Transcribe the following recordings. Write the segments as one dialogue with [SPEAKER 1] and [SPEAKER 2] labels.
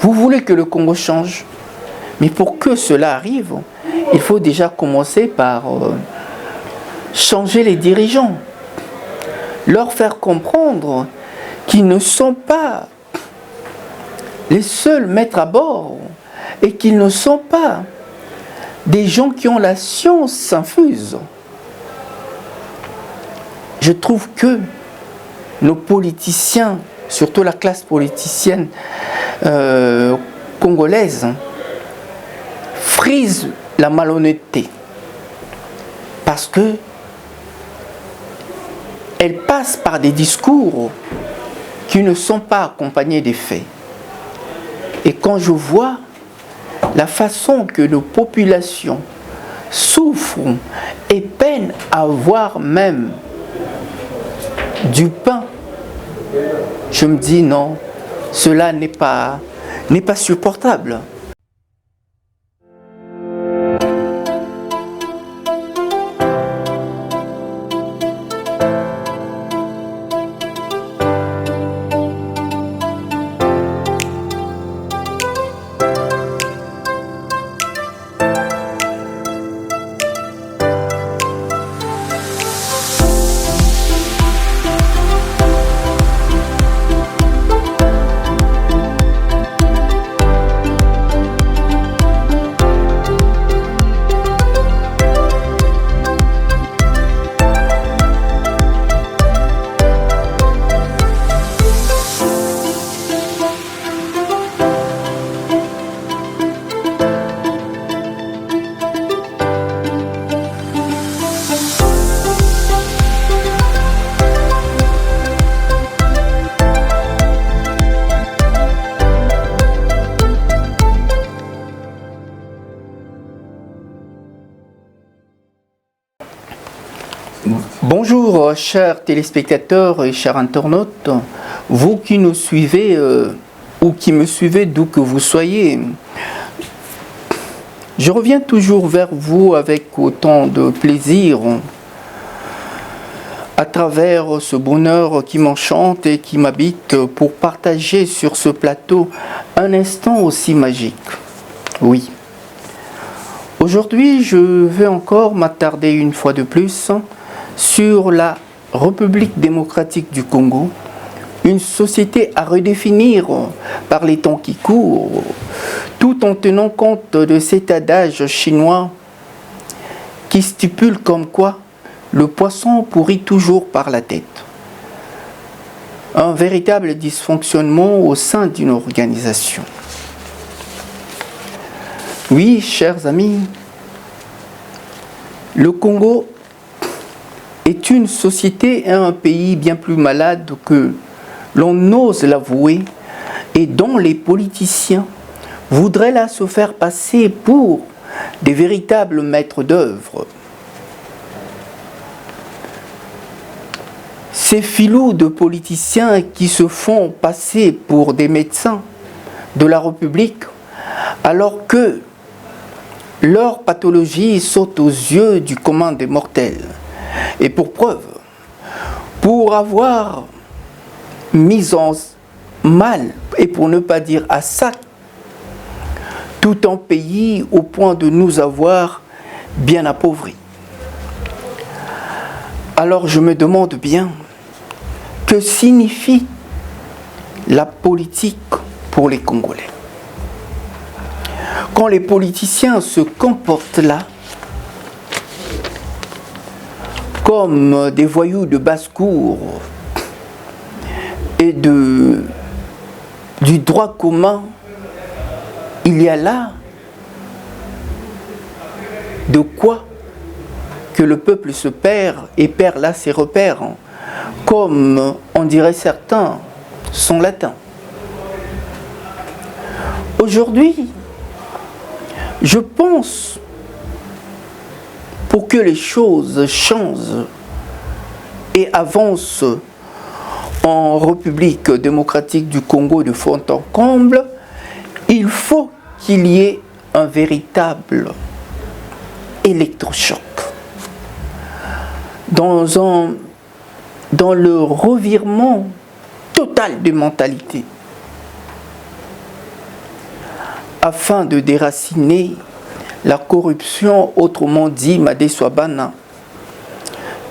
[SPEAKER 1] Vous voulez que le Congo change, mais pour que cela arrive, il faut déjà commencer par changer les dirigeants, leur faire comprendre qu'ils ne sont pas les seuls maîtres à bord et qu'ils ne sont pas des gens qui ont la science infuse. Je trouve que nos politiciens, surtout la classe politicienne congolaise, frisent la malhonnêteté parce que elle passe par des discours qui ne sont pas accompagnés des faits. Et quand je vois la façon que nos populations souffrent et peinent à avoir même du pain, je me dis non, cela n'est pas supportable. Bonjour chers téléspectateurs et chers internautes, vous qui nous suivez ou qui me suivez d'où que vous soyez. Je reviens toujours vers vous avec autant de plaisir à travers ce bonheur qui m'enchante et qui m'habite pour partager sur ce plateau un instant aussi magique. Oui. Aujourd'hui, je vais encore m'attarder une fois de plus sur la République démocratique du Congo, une société à redéfinir par les temps qui courent, tout en tenant compte de cet adage chinois qui stipule comme quoi le poisson pourrit toujours par la tête. Un véritable dysfonctionnement au sein d'une organisation. Oui, chers amis, le Congo est une société et un pays bien plus malade que l'on ose l'avouer et dont les politiciens voudraient là se faire passer pour des véritables maîtres d'œuvre. Ces filous de politiciens qui se font passer pour des médecins de la République alors que leur pathologie saute aux yeux du commun des mortels. Et pour preuve, pour avoir mis en mal, et pour ne pas dire à sac, tout un pays au point de nous avoir bien appauvris. Alors je me demande bien, que signifie la politique pour les Congolais? Quand les politiciens se comportent là, comme des voyous de basse-cour et du droit commun, il y a là de quoi que le peuple se perd et perd là ses repères, comme on dirait certains sont latins. Aujourd'hui, je pense, pour que les choses changent et avancent en République démocratique du Congo de fond en comble, il faut qu'il y ait un véritable électrochoc. Dans le revirement total de mentalité. afin de déraciner la corruption, autrement dit Madeswabana,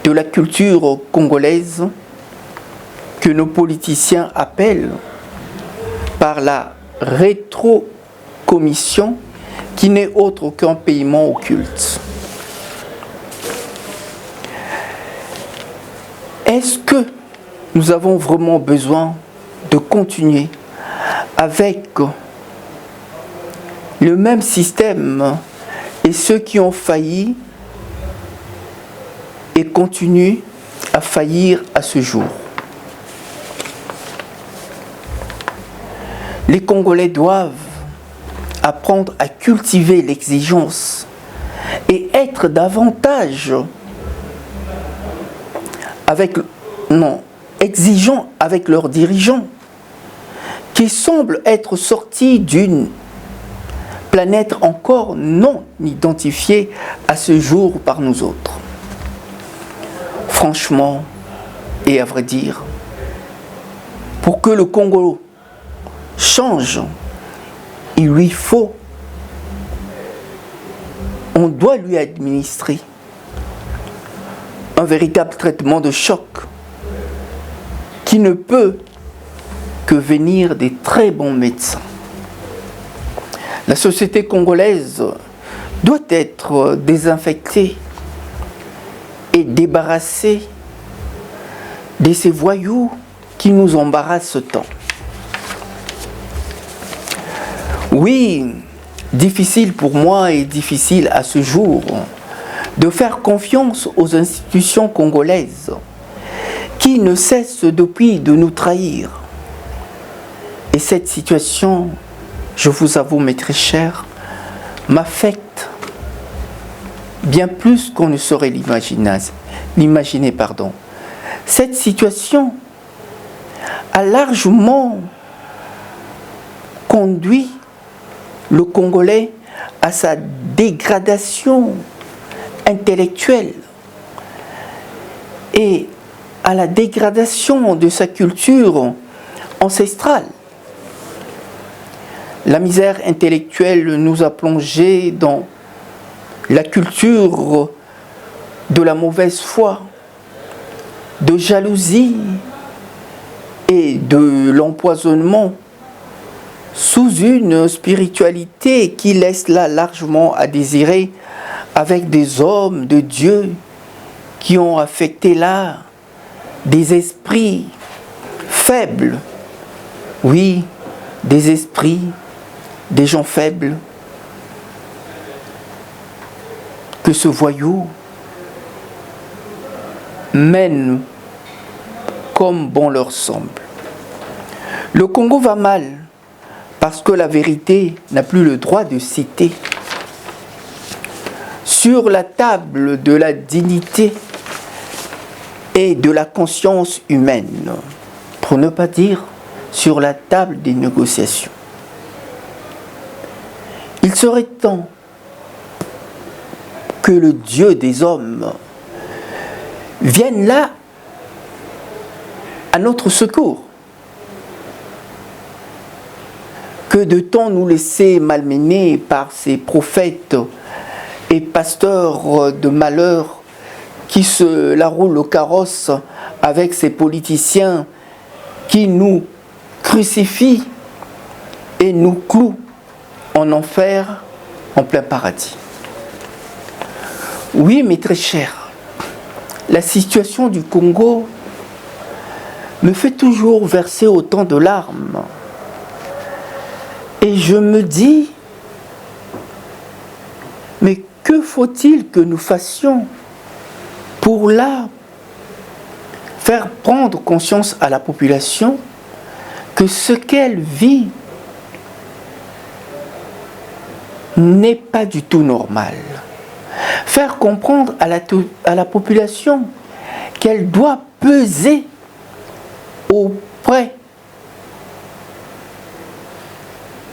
[SPEAKER 1] de la culture congolaise que nos politiciens appellent par la rétrocommission, qui n'est autre qu'un paiement occulte. Est-ce que nous avons vraiment besoin de continuer avec le même système et ceux qui ont failli et continuent à faillir à ce jour? Les Congolais doivent apprendre à cultiver l'exigence et être davantage exigeants avec leurs dirigeants, qui semblent être sortis d'une planète encore non identifiée à ce jour par nous autres. Franchement, et à vrai dire, pour que le Congo change, on doit lui administrer un véritable traitement de choc qui ne peut que venir des très bons médecins. La société congolaise doit être désinfectée et débarrassée de ces voyous qui nous embarrassent tant. Oui, difficile pour moi et difficile à ce jour de faire confiance aux institutions congolaises qui ne cessent depuis de nous trahir. Et cette situation, je vous avoue mes très chers, m'affecte bien plus qu'on ne saurait l'imaginer. Cette situation a largement conduit le Congolais à sa dégradation intellectuelle et à la dégradation de sa culture ancestrale. La misère intellectuelle nous a plongés dans la culture de la mauvaise foi, de jalousie et de l'empoisonnement, sous une spiritualité qui laisse là largement à désirer, avec des hommes de Dieu qui ont affecté là des esprits faibles. Oui, des esprits, des gens faibles, que ce voyou mène comme bon leur semble. Le Congo va mal parce que la vérité n'a plus le droit de citer. Sur la table de la dignité et de la conscience humaine, pour ne pas dire sur la table des négociations. Il serait temps que le Dieu des hommes vienne là à notre secours. Que de temps nous laisser malmener par ces prophètes et pasteurs de malheur qui se la roulent au carrosse avec ces politiciens qui nous crucifient et nous clouent en enfer en plein paradis. Oui, mes très chers, la situation du Congo me fait toujours verser autant de larmes. Et je me dis, mais que faut-il que nous fassions pour là faire prendre conscience à la population que ce qu'elle vit n'est pas du tout normal. Faire comprendre à la population qu'elle doit peser auprès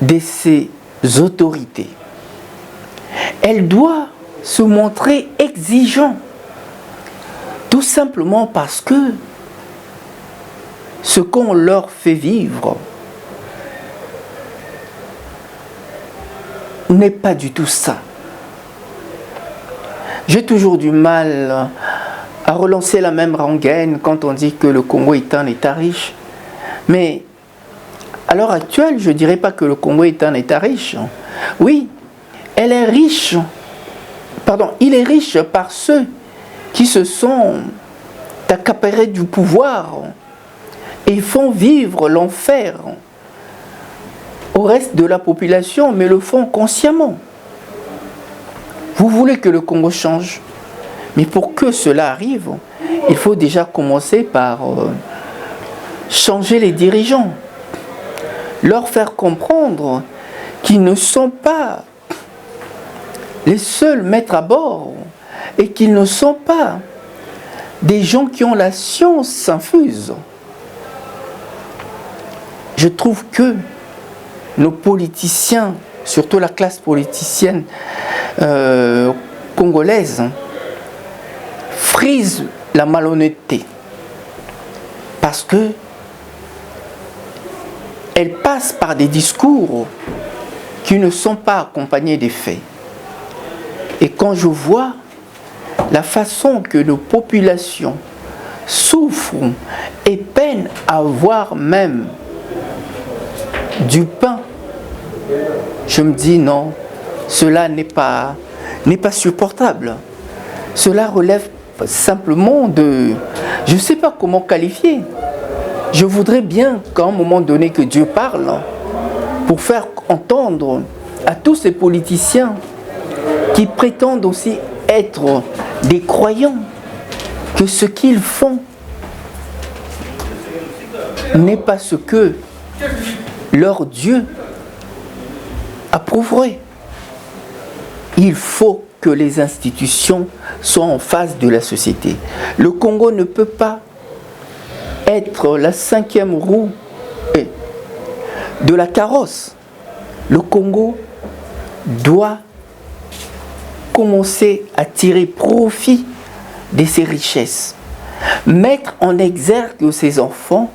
[SPEAKER 1] de ses autorités. Elle doit se montrer exigeante, tout simplement parce que ce qu'on leur fait vivre n'est pas du tout ça. J'ai toujours du mal à relancer la même rengaine quand on dit que le Congo est un État riche. Mais à l'heure actuelle, je ne dirais pas que le Congo est un État riche. Oui, elle est riche. Pardon, il est riche par ceux qui se sont accaparés du pouvoir et font vivre l'enfer au reste de la population, mais le font consciemment. Vous voulez que le Congo change, mais pour que cela arrive, il faut déjà commencer par changer les dirigeants, leur faire comprendre qu'ils ne sont pas les seuls maîtres à bord et qu'ils ne sont pas des gens qui ont la science infuse. Je trouve que nos politiciens, surtout la classe politicienne congolaise, frisent la malhonnêteté parce que elle passe par des discours qui ne sont pas accompagnés des faits. Et quand je vois la façon que nos populations souffrent et peinent à avoir même du pain, je me dis non, cela n'est pas supportable. Cela relève simplement de... Je ne sais pas comment qualifier. Je voudrais bien qu'à un moment donné que Dieu parle pour faire entendre à tous ces politiciens qui prétendent aussi être des croyants que ce qu'ils font n'est pas ce que leur Dieu approuverait. Il faut que les institutions soient en face de la société. Le Congo ne peut pas être la cinquième roue de la carrosse. Le Congo doit commencer à tirer profit de ses richesses, mettre en exergue ses enfants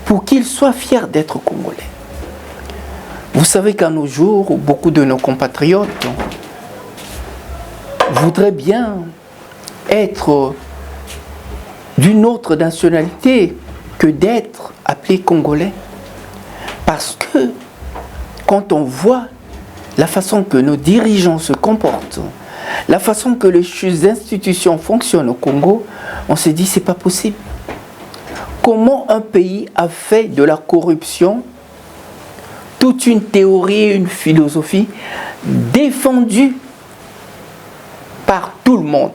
[SPEAKER 1] pour qu'ils soient fiers d'être Congolais. Vous savez qu'à nos jours, beaucoup de nos compatriotes voudraient bien être d'une autre nationalité que d'être appelés Congolais. Parce que quand on voit la façon que nos dirigeants se comportent, la façon que les institutions fonctionnent au Congo, on se dit c'est pas possible. Comment un pays a fait de la corruption toute une théorie, une philosophie défendue par tout le monde.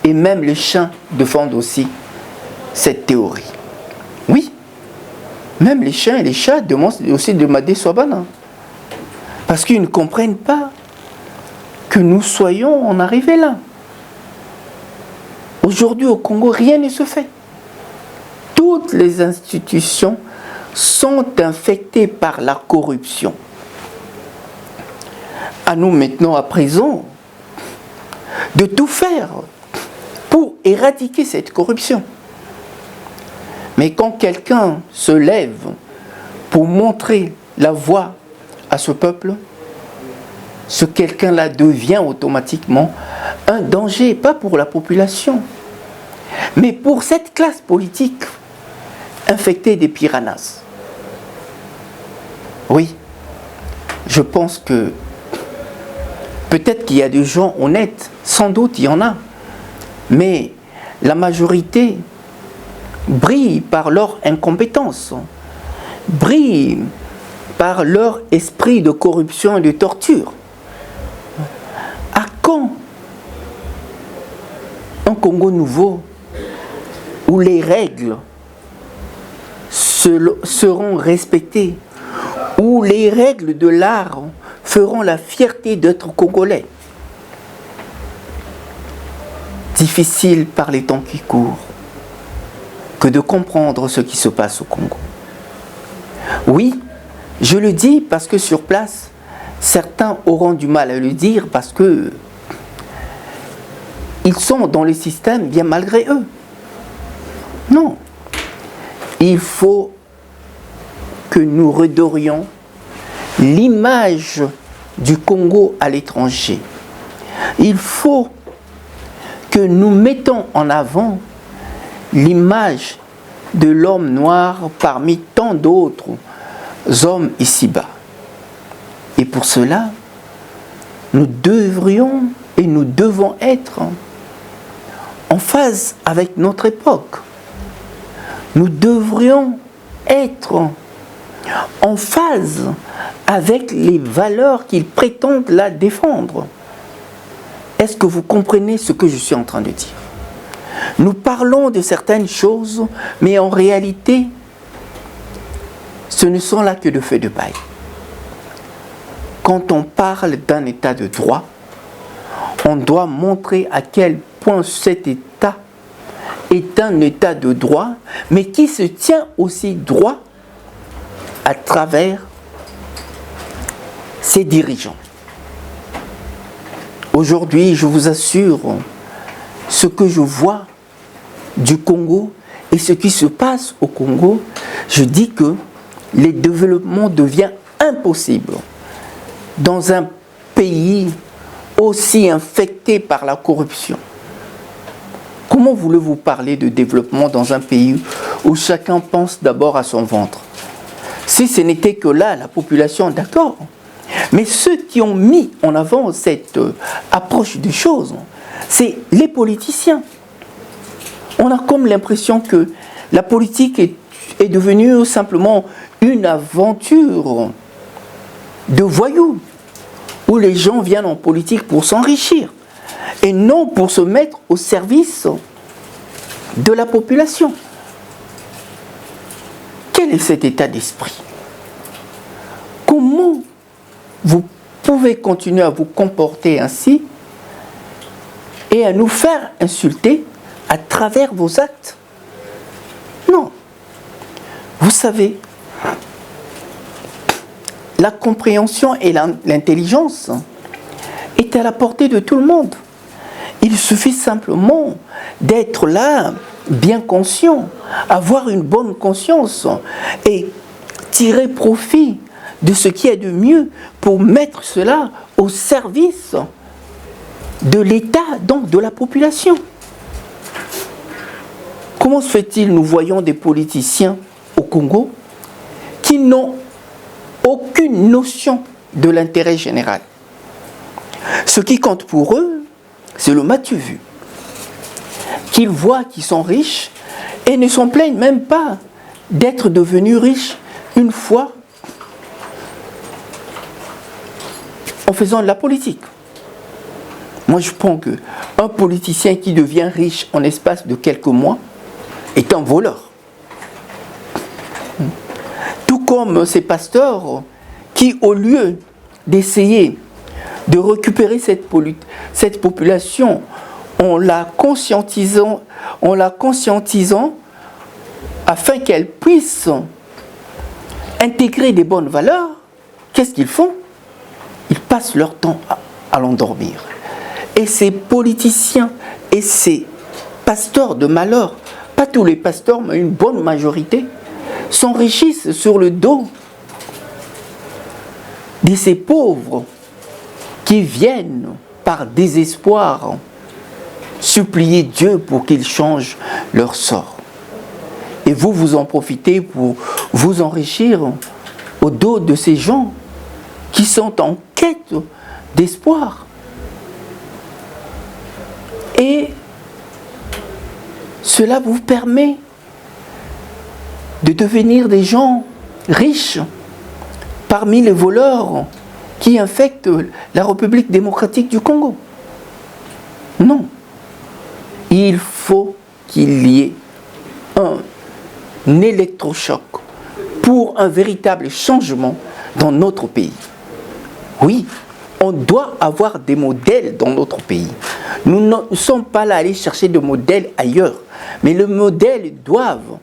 [SPEAKER 1] Et même les chiens défendent aussi cette théorie. Oui, même les chiens et les chats demandent aussi de Madé Swabana. Parce qu'ils ne comprennent pas que nous soyons en arrivé là. Aujourd'hui au Congo, rien ne se fait. Toutes les institutions sont infectées par la corruption. À nous maintenant, à présent, de tout faire pour éradiquer cette corruption. Mais quand quelqu'un se lève pour montrer la voie à ce peuple, ce quelqu'un-là devient automatiquement un danger, pas pour la population, mais pour cette classe politique infectée des piranhas. Oui, je pense que peut-être qu'il y a des gens honnêtes, sans doute il y en a, mais la majorité brille par leur incompétence, brille par leur esprit de corruption et de torture. À quand un Congo nouveau où les règles seront respectées, où les règles de l'art feront la fierté d'être congolais? Difficile par les temps qui courent que de comprendre ce qui se passe au Congo. Oui, je le dis parce que sur place, certains auront du mal à le dire parce que ils sont dans le système bien malgré eux. Non. Il faut que nous redorions l'image du Congo à l'étranger. Il faut que nous mettons en avant l'image de l'homme noir parmi tant d'autres hommes ici-bas. Et pour cela, nous devrions et nous devons être en phase avec notre époque. Nous devrions être en phase avec les valeurs qu'ils prétendent la défendre. Est-ce que vous comprenez ce que je suis en train de dire? Nous parlons de certaines choses, mais en réalité, ce ne sont là que de feux de paille. Quand on parle d'un état de droit, on doit montrer à quel point cet état est un état de droit, mais qui se tient aussi droit à travers ses dirigeants. Aujourd'hui, je vous assure, ce que je vois du Congo et ce qui se passe au Congo, je dis que le développement devient impossible dans un pays aussi infecté par la corruption. Comment voulez-vous parler de développement dans un pays où chacun pense d'abord à son ventre? Si ce n'était que là, la population, d'accord. Mais ceux qui ont mis en avant cette approche des choses, c'est les politiciens. On a comme l'impression que la politique est devenue simplement une aventure de voyous, où les gens viennent en politique pour s'enrichir, et non pour se mettre au service de la population. Quel est cet état d'esprit? Comment vous pouvez continuer à vous comporter ainsi et à nous faire insulter à travers vos actes? Non. Vous savez, la compréhension et l'intelligence est à la portée de tout le monde. Il suffit simplement d'être là, bien conscient, avoir une bonne conscience et tirer profit de ce qui est de mieux pour mettre cela au service de l'État, donc de la population. Comment se fait-il, nous voyons des politiciens au Congo qui n'ont aucune notion de l'intérêt général? Ce qui compte pour eux, c'est le matu vu. Qu'ils voient qu'ils sont riches et ne s'en plaignent même pas d'être devenus riches une fois en faisant de la politique. Moi, je pense qu'un politicien qui devient riche en espace de quelques mois est un voleur. Tout comme ces pasteurs qui, au lieu d'essayer de récupérer cette population en la conscientisant afin qu'elle puisse intégrer des bonnes valeurs, qu'est-ce qu'ils font? Ils passent leur temps à l'endormir. Et ces politiciens et ces pasteurs de malheur, pas tous les pasteurs, mais une bonne majorité, s'enrichissent sur le dos de ces pauvres qui viennent par désespoir supplier Dieu pour qu'il change leur sort. Et vous, vous en profitez pour vous enrichir au dos de ces gens qui sont en quête d'espoir. Et cela vous permet de devenir des gens riches parmi les voleurs qui infectent la République démocratique du Congo. Non. Il faut qu'il y ait un électrochoc pour un véritable changement dans notre pays. Oui, on doit avoir des modèles dans notre pays. Nous ne sommes pas là à aller chercher des modèles ailleurs, mais les modèles doivent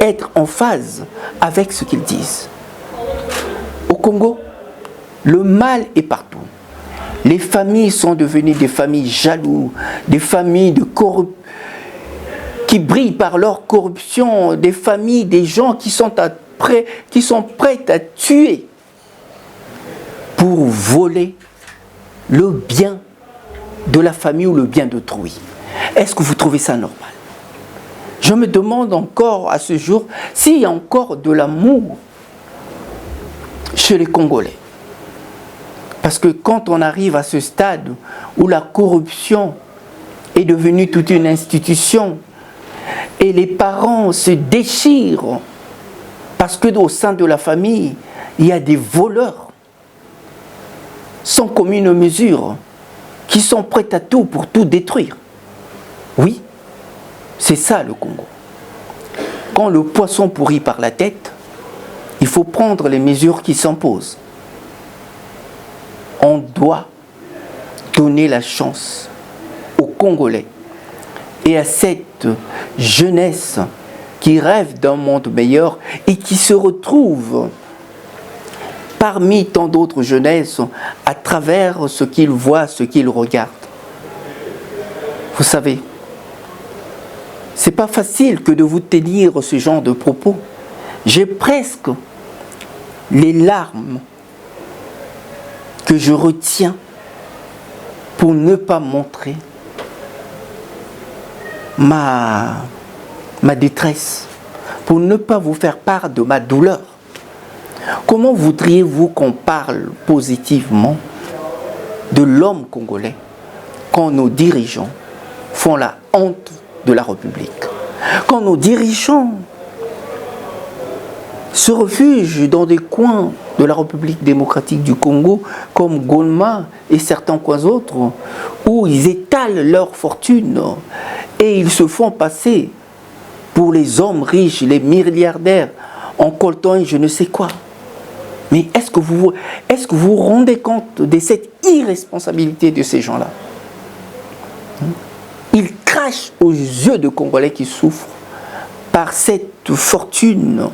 [SPEAKER 1] être en phase avec ce qu'ils disent. Au Congo, le mal est partout. Les familles sont devenues des familles jalouses, des familles qui brillent par leur corruption, des familles, des gens qui sont prêts à tuer pour voler le bien de la famille ou le bien d'autrui. Est-ce que vous trouvez ça normal? Je me demande encore à ce jour s'il y a encore de l'amour chez les Congolais. Parce que quand on arrive à ce stade où la corruption est devenue toute une institution et les parents se déchirent parce qu'au sein de la famille, il y a des voleurs sans commune mesure qui sont prêts à tout pour tout détruire. Oui, c'est ça le Congo. Quand le poisson pourrit par la tête, il faut prendre les mesures qui s'imposent. On doit donner la chance aux Congolais et à cette jeunesse qui rêve d'un monde meilleur et qui se retrouve parmi tant d'autres jeunesses à travers ce qu'ils voient, ce qu'ils regardent. Vous savez, c'est pas facile que de vous tenir ce genre de propos. J'ai presque les larmes que je retiens pour ne pas montrer ma détresse, pour ne pas vous faire part de ma douleur. Comment voudriez-vous qu'on parle positivement de l'homme congolais quand nos dirigeants font la honte de la République? Quand nos dirigeants se réfugient dans des coins de la République démocratique du Congo, comme Goma et certains coins autres, où ils étalent leur fortune et ils se font passer pour les hommes riches, les milliardaires, en coltant je ne sais quoi. Mais est-ce que vous vous rendez compte de cette irresponsabilité de ces gens-là? Ils crachent aux yeux de Congolais qui souffrent par cette fortune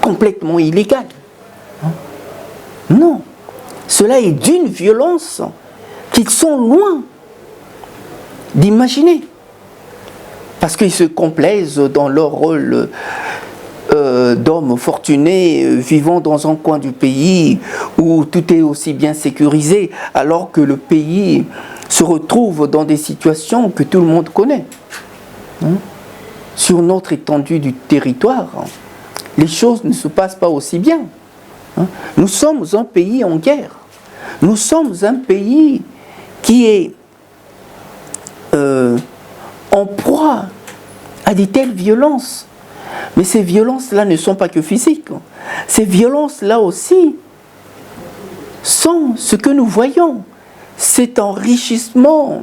[SPEAKER 1] complètement illégale. Non, cela est d'une violence qu'ils sont loin d'imaginer. Parce qu'ils se complaisent dans leur rôle d'hommes fortunés vivant dans un coin du pays où tout est aussi bien sécurisé, alors que le pays se retrouve dans des situations que tout le monde connaît. Sur notre étendue du territoire, les choses ne se passent pas aussi bien. Nous sommes un pays en guerre. Nous sommes un pays qui est en proie à de telles violences. Mais ces violences-là ne sont pas que physiques. Ces violences-là aussi sont ce que nous voyons. Cet enrichissement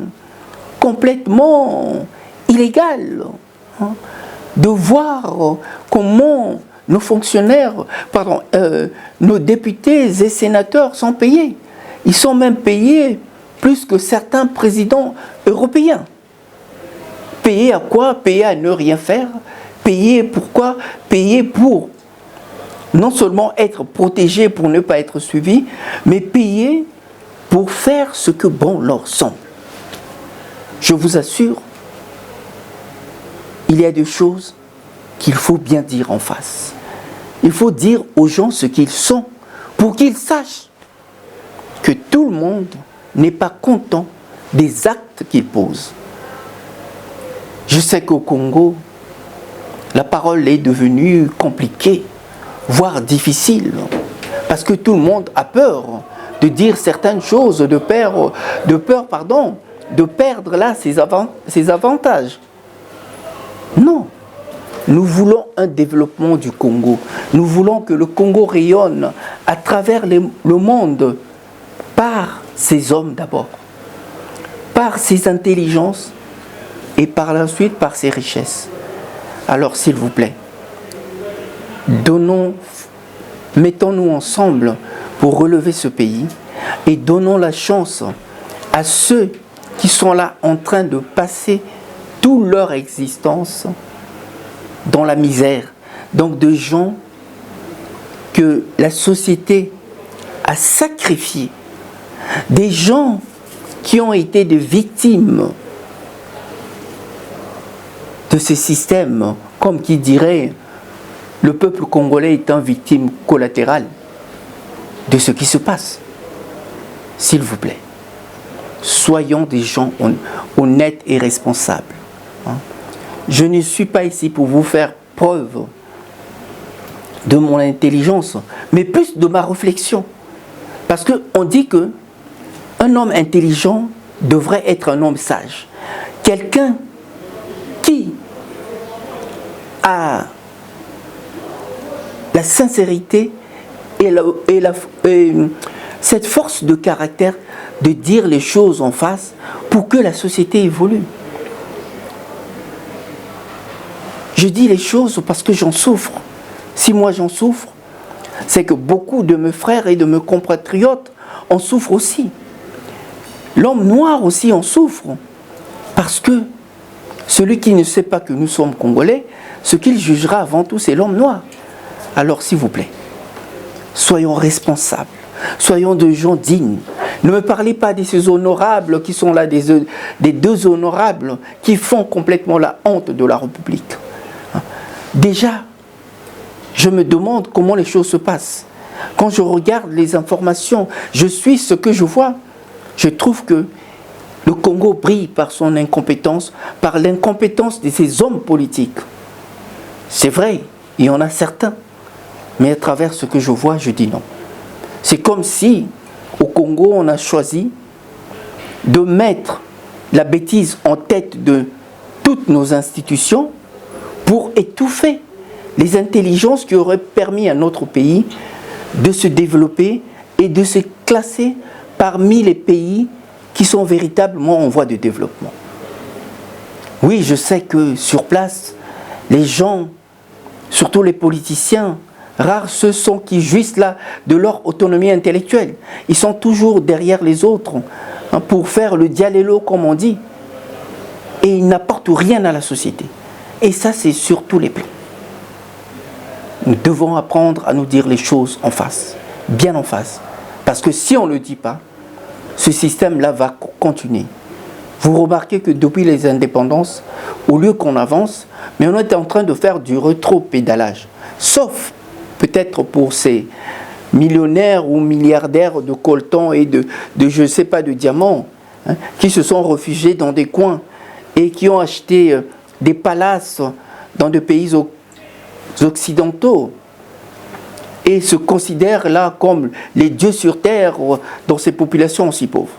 [SPEAKER 1] complètement illégal. De voir comment nos fonctionnaires, nos députés et sénateurs sont payés. Ils sont même payés plus que certains présidents européens. Payés à quoi? Payés à ne rien faire. Payés pourquoi? Payés pour non seulement être protégés pour ne pas être suivis, mais payés pour faire ce que bon leur semble. Je vous assure, il y a des choses qu'il faut bien dire en face. Il faut dire aux gens ce qu'ils sont pour qu'ils sachent que tout le monde n'est pas content des actes qu'ils posent. Je sais qu'au Congo, la parole est devenue compliquée, voire difficile, parce que tout le monde a peur de dire certaines choses, de perdre là ses avantages. Non, nous voulons un développement du Congo. Nous voulons que le Congo rayonne à travers le monde par ses hommes d'abord, par ses intelligences et par la suite par ses richesses. Alors s'il vous plaît, mettons-nous ensemble pour relever ce pays et donnons la chance à ceux qui sont là en train de passer toute leur existence dans la misère. Donc de gens que la société a sacrifiés, des gens qui ont été des victimes de ces systèmes, comme qui dirait le peuple congolais est une victime collatérale. de ce qui se passe. S'il vous plaît, soyons des gens honnêtes et responsables. Je ne suis pas ici pour vous faire preuve de mon intelligence, mais plus de ma réflexion. Parce qu'on dit que un homme intelligent devrait être un homme sage. Quelqu'un qui a la sincérité et cette force de caractère de dire les choses en face pour que la société évolue. Je dis les choses parce que j'en souffre. Si moi j'en souffre, c'est que beaucoup de mes frères et de mes compatriotes en souffrent aussi. L'homme noir aussi en souffre. Parce que celui qui ne sait pas que nous sommes Congolais, ce qu'il jugera avant tout, c'est l'homme noir. Alors s'il vous plaît, soyons responsables, soyons de gens dignes. Ne me parlez pas de ces honorables qui sont là, des deux honorables qui font complètement la honte de la République. Déjà, je me demande comment les choses se passent. Quand je regarde les informations, je suis ce que je vois. Je trouve que le Congo brille par son incompétence, par l'incompétence de ses hommes politiques. C'est vrai, il y en a certains. Mais à travers ce que je vois, je dis non. C'est comme si, au Congo, on a choisi de mettre la bêtise en tête de toutes nos institutions pour étouffer les intelligences qui auraient permis à notre pays de se développer et de se classer parmi les pays qui sont véritablement en voie de développement. Oui, je sais que sur place, les gens, surtout les politiciens, rares ceux sont qui jouissent là de leur autonomie intellectuelle. Ils sont toujours derrière les autres pour faire le dialélo comme on dit. Et ils n'apportent rien à la société. Et ça, c'est sur tous les plans. Nous devons apprendre à nous dire les choses en face, bien en face. Parce que si on ne le dit pas, ce système-là va continuer. Vous remarquez que depuis les indépendances, au lieu qu'on avance, mais on est en train de faire du rétro-pédalage. Sauf peut-être pour ces millionnaires ou milliardaires de coltan et de je ne sais pas, de diamants, qui se sont réfugiés dans des coins et qui ont acheté des palaces dans des pays occidentaux et se considèrent là comme les dieux sur terre dans ces populations aussi pauvres.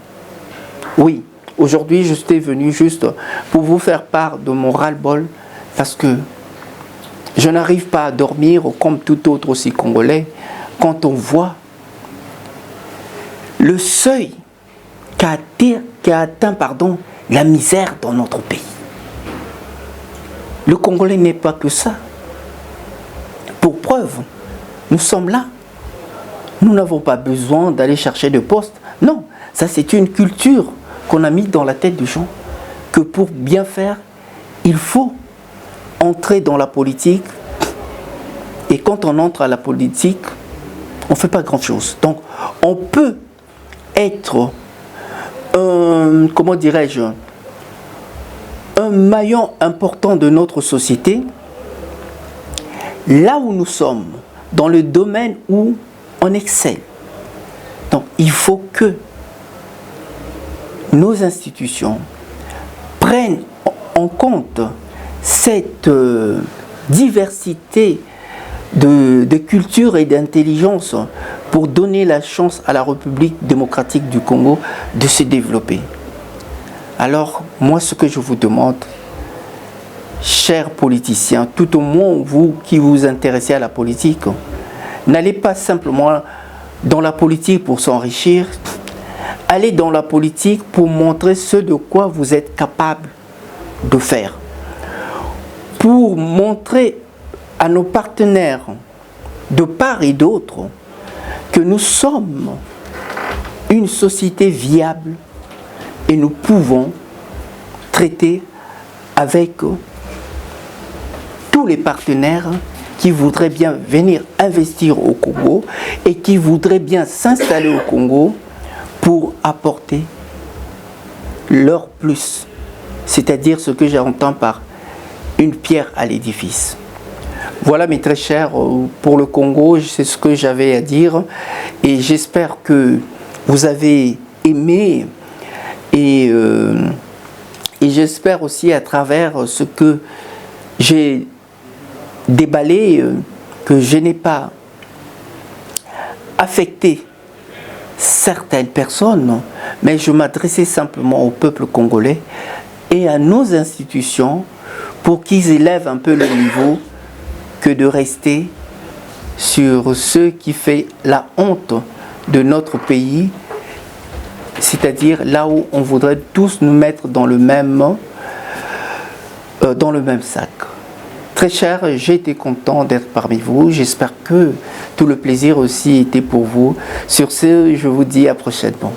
[SPEAKER 1] Oui, aujourd'hui je suis venu juste pour vous faire part de mon ras-le-bol parce que je n'arrive pas à dormir comme tout autre aussi Congolais quand on voit le seuil qu'a atteint la misère dans notre pays. Le Congolais n'est pas que ça. Pour preuve, nous sommes là. Nous n'avons pas besoin d'aller chercher de postes. Non, ça c'est une culture qu'on a mise dans la tête des gens. Que pour bien faire, il faut entrer dans la politique. Et quand on entre à la politique, on ne fait pas grand-chose. Donc, on peut être, comment dirais-je, un maillon important de notre société, là où nous sommes, dans le domaine où on excelle. Donc, il faut que nos institutions prennent en compte cette diversité de culture et d'intelligence pour donner la chance à la République démocratique du Congo de se développer. Alors, moi, ce que je vous demande, chers politiciens, tout au moins vous qui vous intéressez à la politique, n'allez pas simplement dans la politique pour s'enrichir, allez dans la politique pour montrer ce de quoi vous êtes capable de faire. Pour montrer à nos partenaires de part et d'autre que nous sommes une société viable et nous pouvons traiter avec tous les partenaires qui voudraient bien venir investir au Congo et qui voudraient bien s'installer au Congo pour apporter leur plus, c'est-à-dire ce que j'entends par une pierre à l'édifice. Voilà mes très chers, pour le Congo, c'est ce que j'avais à dire et j'espère que vous avez aimé et j'espère aussi à travers ce que j'ai déballé, que je n'ai pas affecté certaines personnes, mais je m'adressais simplement au peuple congolais et à nos institutions pour qu'ils élèvent un peu le niveau que de rester sur ce qui fait la honte de notre pays, c'est-à-dire là où on voudrait tous nous mettre dans le même sac. Très cher, j'ai été content d'être parmi vous. J'espère que tout le plaisir aussi était pour vous. Sur ce, je vous dis à prochainement.